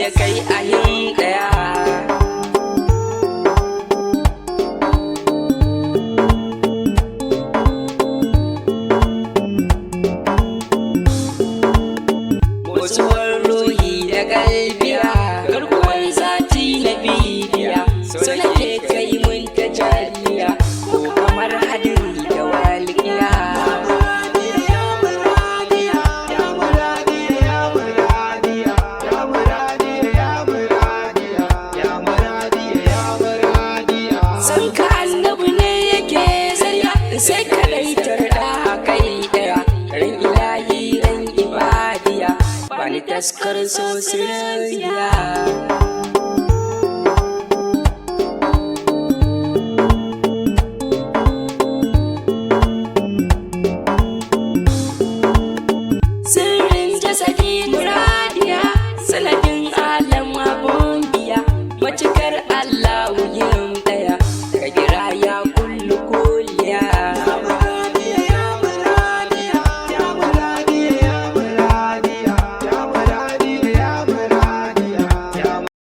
da kai a yin ɗaya. Motsuwar ruhi da kalbiya, garkuwar zati na bibiya, so nake kai mun ta jariya, ko kamar hadiri da walƙiya. San ka annabi ne yake zarya, sai ka laitar da kai ɗaya, ran ilahi ran ibadiya, bani taskar so sirriya.